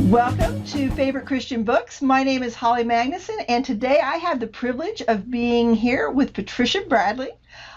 Welcome to Favorite Christian Books. My name is Holly Magnuson, and today I have the privilege of being here with Patricia Bradley,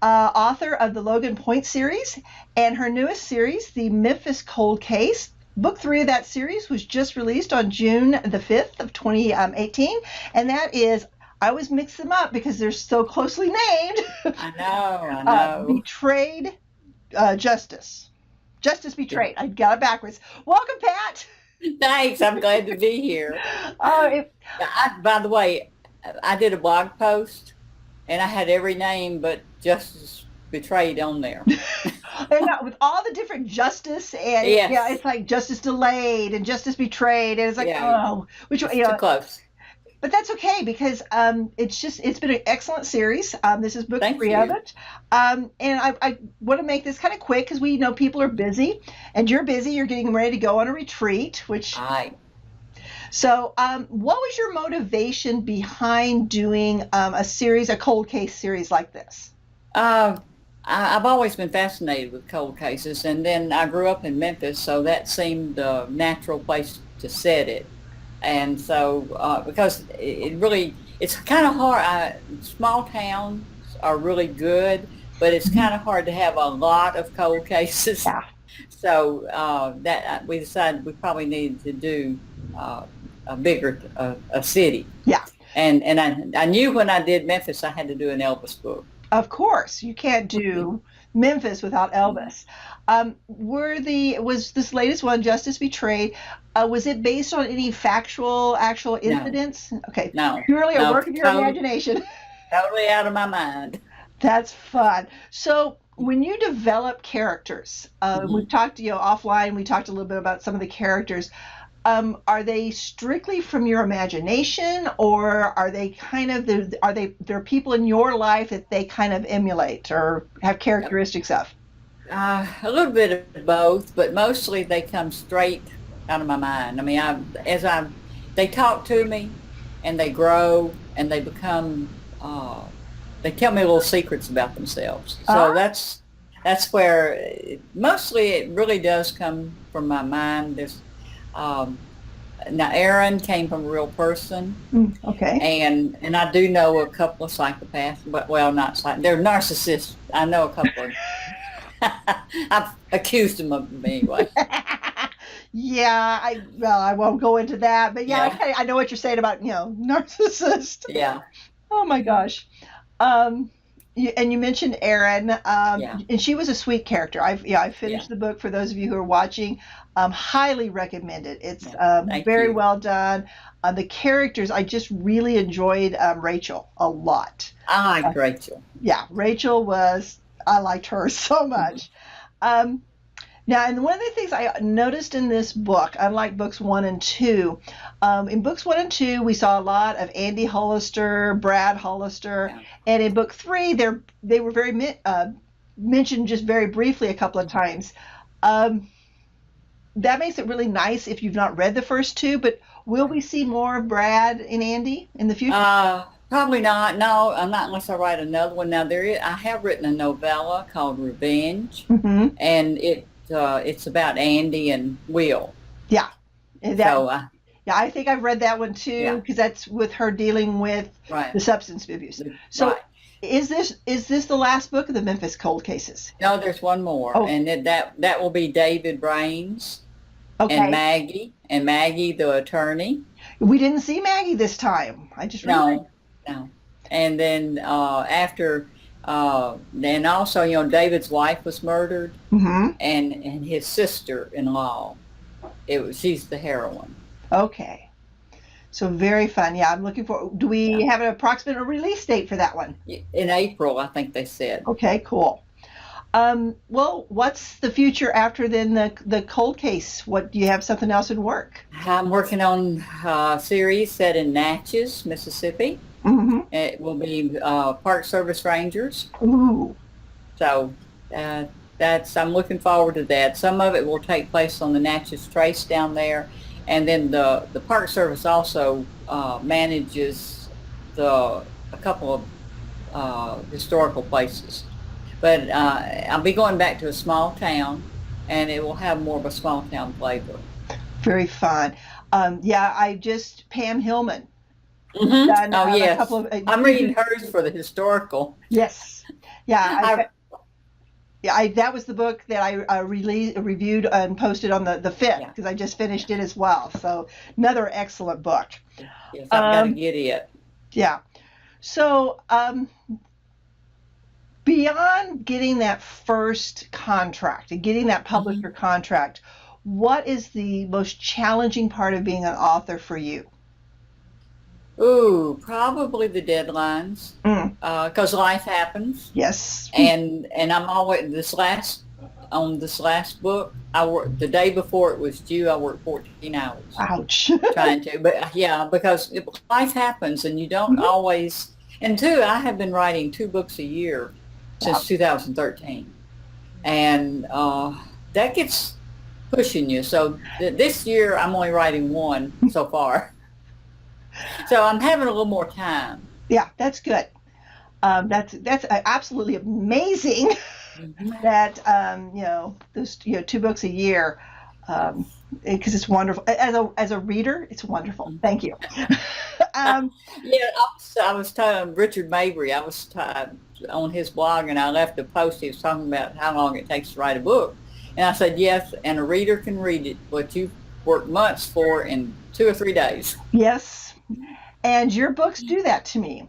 author of the Logan Point series, and her newest series, the Memphis Cold Case. Book 3 of that series was just released on June the 5th of 2018, and that is, I always mix them up because they're so closely named. I know. Betrayed Justice. Justice Betrayed. I got it backwards. Welcome, Pat. Thanks. I'm glad to be here. By the way, I did a blog post, and I had every name but Justice Betrayed on there. And with all the different justice and Yes. yeah, it's like justice delayed and justice betrayed, and it's like which It's too close. But that's okay because it's been an excellent series. This is book Thank 3 you. of it, and I want to make this kind of quick because we know people are busy, and you're busy. You're getting ready to go on a retreat, which. Right. So, what was your motivation behind doing a cold case series like this? I've always been fascinated with cold cases, and then I grew up in Memphis, so that seemed a natural place to set it. And so, because it's kind of hard. Small towns are really good, but it's kind of hard to have a lot of cold cases. Yeah. So that we decided we probably needed to do a bigger a city. Yeah. And I knew when I did Memphis, I had to do an Elvis book. Of course, you can't do Memphis without Elvis. Was this latest one, Justice Betrayed, was it based on any actual incidents? No. Okay. No. Purely a work of your imagination. Totally out of my mind. That's fun. So when you develop characters, we've talked, offline, we talked a little bit about some of the characters. Are they strictly from your imagination, or are they kind of there are people in your life that they kind of emulate or have characteristics of? A little bit of both, but mostly they come straight out of my mind. I mean, they talk to me, and they grow, and they become. They tell me little secrets about themselves. So that's where mostly it really does come from my mind. There's now Aaron came from a real person. Okay. And I do know a couple of psychopaths, but they're narcissists. I know a couple of I've accused them of them anyway. Yeah, I won't go into that, but yeah. I know what you're saying about narcissist. Yeah. Oh my gosh. You mentioned Erin, and she was a sweet character. I finished the book for those of you who are watching. Highly recommend it. It's very well done. The characters, I just really enjoyed Rachel a lot. I like Rachel. Yeah, I liked her so much. Now, and one of the things I noticed in this book, unlike books 1 and 2, in books 1 and 2, we saw a lot of Andy Hollister, Brad Hollister, and in book 3, they were very mentioned just very briefly a couple of times. That makes it really nice if you've not read the first 2, but will we see more of Brad and Andy in the future? Probably not. No, not unless I write another one. Now, I have written a novella called Revenge, and it's about Andy and Will. Yeah. I think I've read that one too, because that's with her dealing with the substance abuse. So is this the last book of the Memphis Cold Cases? No, there's one more, and that will be David Brains and Maggie the attorney. We didn't see Maggie this time. I just No. And then after then also, David's wife was murdered, and his sister-in-law. She's the heroine. Okay, so very fun. Yeah, I'm looking for. Do we have an approximate release date for that one? In April, I think they said. Okay, cool. Well, what's the future after then the cold case? What do you have something else in work? I'm working on a series set in Natchez, Mississippi. It will be Park Service Rangers. Ooh. So I'm looking forward to that. Some of it will take place on the Natchez Trace down there, and then the Park Service also manages a couple of historical places. But I'll be going back to a small town, and it will have more of a small town flavor. Very fun. Yeah, I just Pam Hillman Mm-hmm. done Oh, a couple yes. of I'm reading hers for the historical. yes, yeah, I, that was the book that I reviewed and posted on the 5th yeah, because I just finished it as well. So another excellent book. yes, I've got to Um, get it. yeah. So beyond getting that first contract and getting that publisher Mm-hmm. contract, what is the most challenging part of being an author for you? Ooh, probably the deadlines, Mm, because life happens, yes. and I'm always this last book. I worked the day before it was due. I worked 14 hours Ouch. trying to, but yeah, because life happens, and you don't Mhm. always. And two, I have been writing 2 books a year Wow. since 2013, and that gets pushing you. So this year, I'm only writing one so far, so I'm having a little more time. Yeah, that's good. That's absolutely amazing Mhm. that those 2 books a year, um, Yes. because it's wonderful. As a reader, it's wonderful. Mhm. Thank you. um, Yeah, I was telling Richard Mabry, on his blog, and I left a post. He was talking about how long it takes to write a book, and I said yes, and a reader can read it what you worked months for in 2 or 3 days. yes, and your books do that to me.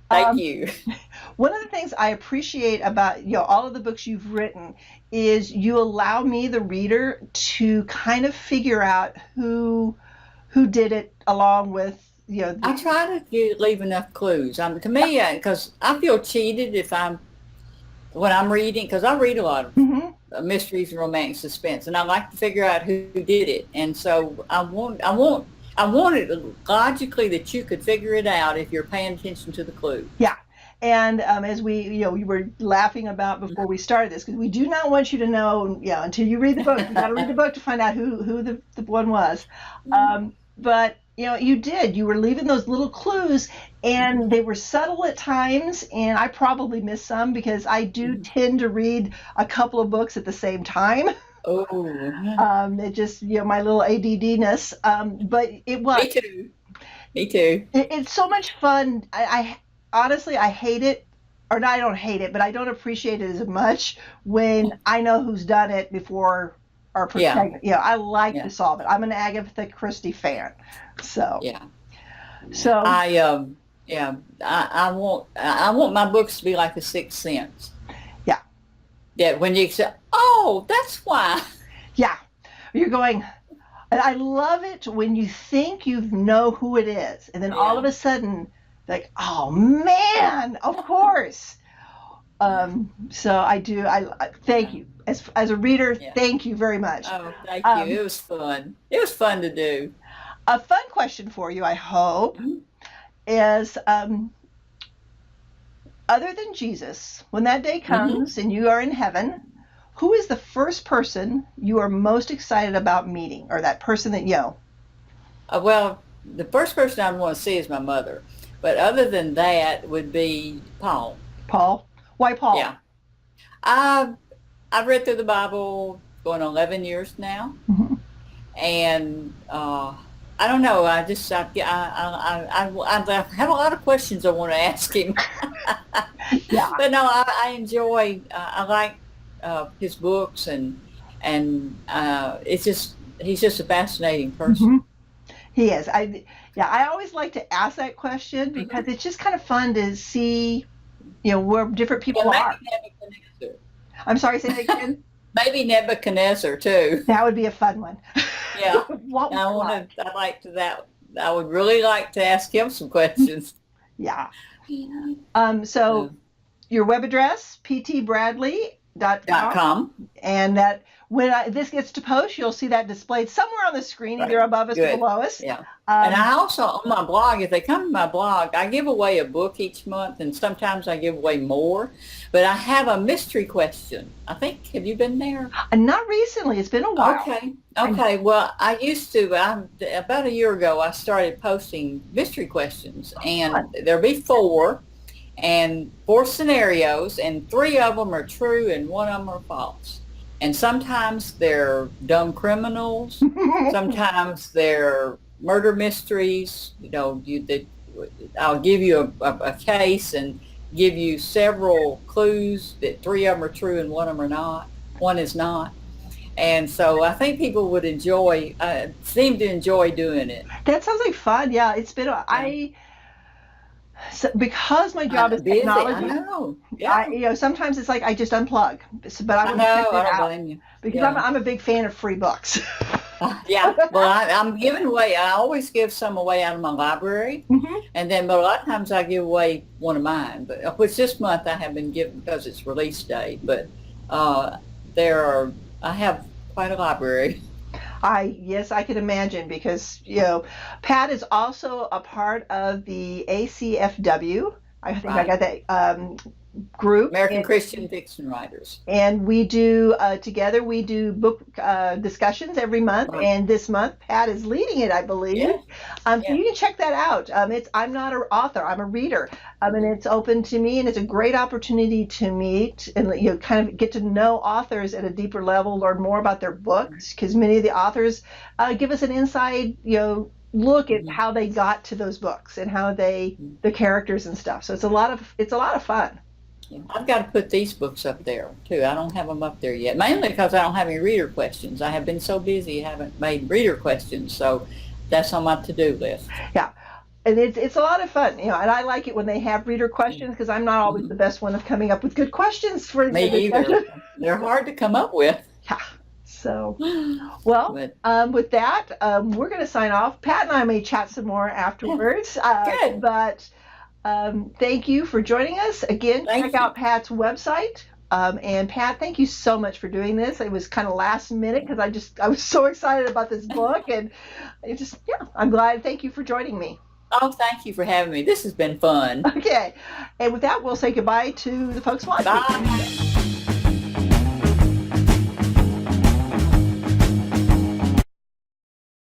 Thank Um, you. One of the things I appreciate about all of the books you've written is you allow me, the reader, to kind of figure out who did it, along with I try to leave enough clues. To me, because I feel cheated if I'm when I'm reading, because I read a lot of Mhm. mysteries and romance suspense, and I like to figure out who did it. And so I want it logically that you could figure it out if you're paying attention to the clues. Yeah. And as we were laughing about before we started this, because we do not want you to know, until you read the book. You got to read the book to find out who the one was. But you did. You were leaving those little clues, and they were subtle at times. And I probably missed some because I do tend to read a couple of books at the same time. Oh, It just my little ADD-ness. But me too. Me too. it's so much fun. I honestly I hate it, or no, I don't hate it, but I don't appreciate it as much when I know who's done it before our Yeah, protagonist. I like to yeah, solve it. I'm an Agatha Christie fan, so yeah. so I yeah. I want my books to be like The Sixth Sense. yeah, That when you say, "Oh, that's why." yeah. You're going. And I love it when you think you know who it is, and then all of Yeah, a sudden, like, oh man, of course. yeah, So I do. I thank yeah, you as a reader. yeah. Thank you very much. Oh, thank you. Um, It was fun. It was fun to do. a fun question for you, I hope, Mhm. is other than Jesus, when that day Mhm. comes and you are in heaven, who is the first person you are most excited about meeting, or that person that Well, the first person I want to see is my mother, but other than that would be Paul. Paul? Why Paul? Yeah, I've I've read through the Bible going on 11 years now, Mhm. and I don't know. I have a lot of questions I want to ask him, Yeah. but no, I enjoy. I like his books, and it's just he's just a fascinating person. Hmm. He is. I always like to ask that question because Mhm. it's just kind of fun to see, where different Yeah, people maybe are. Nebuchadnezzar. I'm sorry, say that again. Maybe Nebuchadnezzar too. That would be a fun one. Yeah, What was I it want like? to. I like to that. I would really like to ask him some questions. Yeah. So, So your web address, ptbradley.com, .com. and that when this gets to post, you'll see that displayed somewhere on the screen, either Right. above us or Good. below us. Yeah. And Um, I also, on my blog, if they come to my blog, I give away a book each month, and sometimes I give away more. But I have a mystery question. I think, have you been there? and not recently, it's been a while. Okay. I, Okay. Well, I used to, about a year ago, I started posting mystery questions, and there'll be four scenarios, and three of them are true and one of them are false. And sometimes they're dumb criminals. Sometimes they're murder mysteries. I'll give you a case and give you several clues that 3 of them are true and 1 of them are not. 1 is not. And so I think people would seem to enjoy doing it. That sounds like fun. Yeah, it's been because my job is Busy. technology. I know. Yeah. Sometimes it's like I just unplug. But I I want know. to check I it don't out blame you. because Yeah. I'm a big fan of free books. Yeah. Well, I'm giving away. I always give some away out of my library, and then but a lot of times I give away one of mine. But which this month I have been given because it's release day. But I have quite a library. Yes, I can imagine because Pat is also a part of the ACFW. I think I got that group. American Christian Fiction Writers. And we do together. We do book discussions every month, and this month Pat is leading it, I believe. Yeah. So you can check that out. I'm not an author; I'm a reader, and it's open to me, and it's a great opportunity to meet and kind of get to know authors at a deeper level, learn more about their books, because many of the authors give us an inside look at how they got to those books and how the characters and stuff. So it's a lot of fun. I've got to put these books up there too. I don't have them up there yet, mainly because I don't have any reader questions. I have been so busy, I haven't made reader questions, so that's on my to-do list. Yeah, and it's a lot of fun, and I like it when they have reader questions because I'm not always the best one of coming up with good questions for me either. They're hard to come up with. Yeah. So, well, with that, we're going to sign off. Pat and I may chat some more afterwards. Good. But thank you for joining us. Again, check out Pat's website. And Pat, thank you so much for doing this. It was kind of last minute because I was so excited about this book, and I'm glad. Thank you for joining me. Oh, thank you for having me. This has been fun. Okay. And with that, we'll say goodbye to the folks watching. Bye.